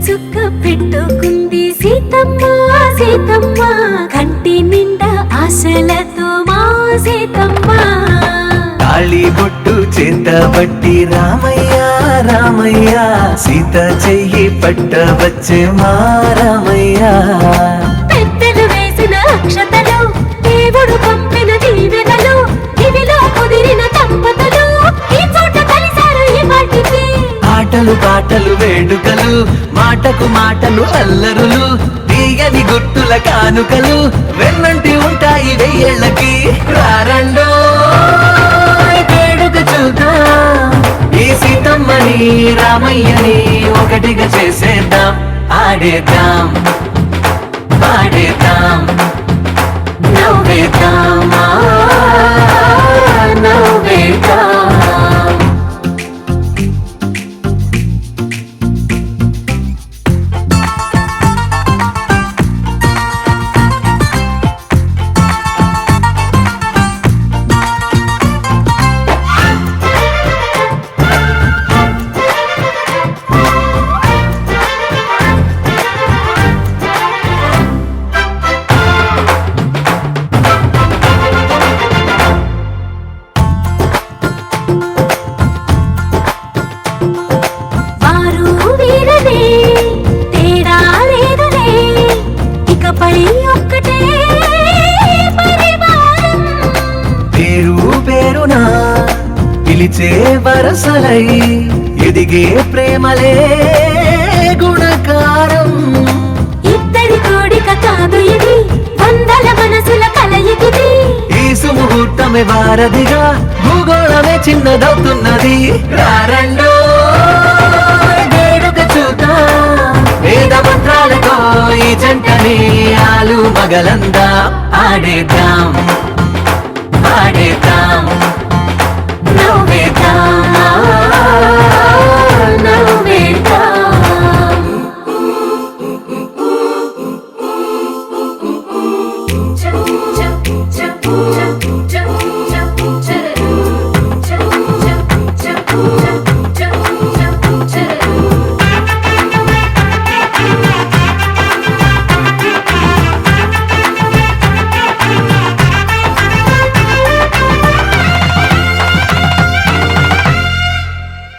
చుక్క పెట్టుకుంది సీతమ్మ సీతమ్మ కంటి నిండా ఆశలతో మా సీతమ్మ తాళి బొట్టు చేతబట్టి రామయ్య రామయ్య సీత చెయ్యి పట్టవచ్చే మా రామయ్య పెద్దలు వేసిన అక్షతలు దేవుడు పంపిన దీవెనలు ఇవిలో కుదిరిన దంపతులు ఈ చోట కలిసారు ఈ వాటికి ఆటలు పాటలు వేడుకలు మాటకు మాటలు అల్లరులు తీయని గుర్తుల కానుకలు వెన్నంటి ఉంటాయి వెయ్యేళ్ళకి రారండో వేడుక చూద్దాం ఈ సీతమ్మని రామయ్యని ఒకటిగా చేసేద్దాం ఆడేద్దాం పాడేద్దాం నవ్వేద్దాం నవ్వేద్దాం వారు వీరనే తేడా లేదులే ఇకపై ఒక్కటే పరివారం పేరు పేరునా పిలిచే వరసలై ఎదిగే ప్రేమలే గుణకారం ఇద్దరి కోడిక కాదు ఇది వందల మనసుల కలయికిది ఈ సుముహూర్తమే వారధిగా భూగోళమే చిన్నదవుతున్నది రారండో వేడుక చూద్దాం వేద మంత్రాలతో ఈ జంటని ఆలు మగలందా ఆడేద్దాం ఆడేద్దాం నవ్వేద్దాం నవ్వేద్దాం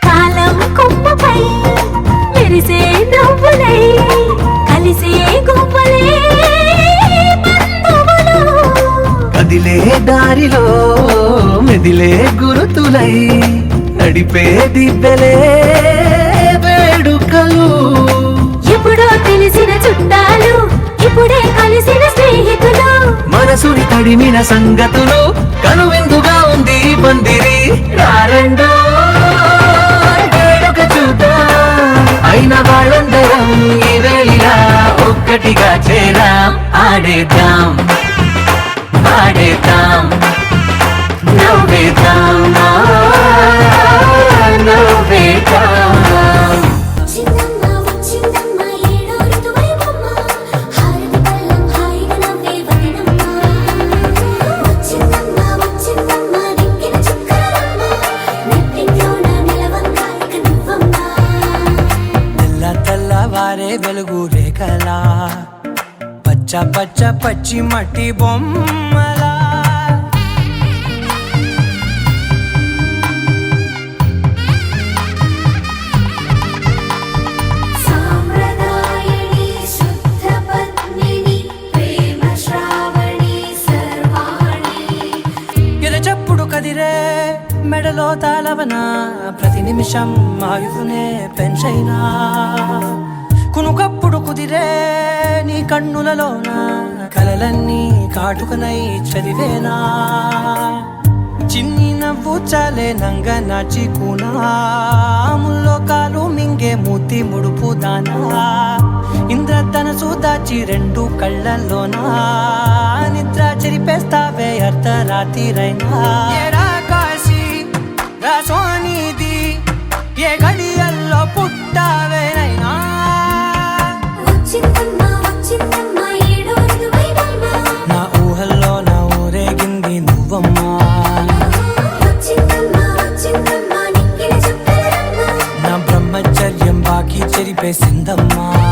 కాలం కొమ్మపై మెరిసే నవ్వులై కలిసే గువ్వలే బంధువులు కదిలే దారిలో మెదిలే గురుతులై నడిపే దిబ్బెలే వేడుకలు ఎప్పుడో తెలిసిన చుట్టాలు ఇప్పుడే కలిసిన స్నేహితులు మనసుని తడిమిన సంగతులు కనువిందుగా ఉంది ఈ పందిరి రారండో వేడుక చూద్దాం అయిన వాళ్ళందరం ఈ వేళ ఒక్కటిగా చేరాం ఆడేద్దాం ఆడేద్దాం నవ్వేద్దాం నవ్వేద్దాం చిన్నమ్మ వచ్చిందమ్మ ఏడో ఋతువైవమ్మ హారతి పళ్ళం హాయిగా నవ్వే వదినమ్మ వచ్చిందమ్మ దిక్కిన చుక్కలమ్మ నెట్టింట్లోన నిలవంగా ఇక నువ్వమ్మ తెల్ల తెల్లవారే వెలుగు రేఖలా పచ్చ పచ్చ పచ్చి మట్టి బొమ్మలా సాంప్రదాయని శుద్ధ పద్మిని ప్రేమ శ్రావణి సర్వాణి ఎరచప్పుడు కదిరే మెడలో తాళవన ప్రతి నిమిషం ఆయువునే పెంచైనా కునుకప్పుడు కుదిరే నీ కన్నులలోన కలలన్నీ కాటుకనై చదివేనా చిన్ని నవ్వు చాలే నంగ నాచి కూనాముల్లో కాలు మింగే మూతి ముడుపు దానా ఇంద్రధనసు దాచి రెండు కళ్ళల్లోనా నిద్ర చెరిపేస్తావే అర్ధరాత్రిరైనా ఏరా కాశీ రా సోనిది ఏ గడియల్లో పుట్టావేనైనా వచ్చిందమ్మ ఏడో ఋతువైవమ్మ నా ఊహల్లో నా ఊరేగింది నువ్వమ్మా వచ్చిందమ్మ నిక్కిన చుక్కలమ్మ నా బ్రహ్మచర్యం బాకీ చెరి చంపేసిందమ్మా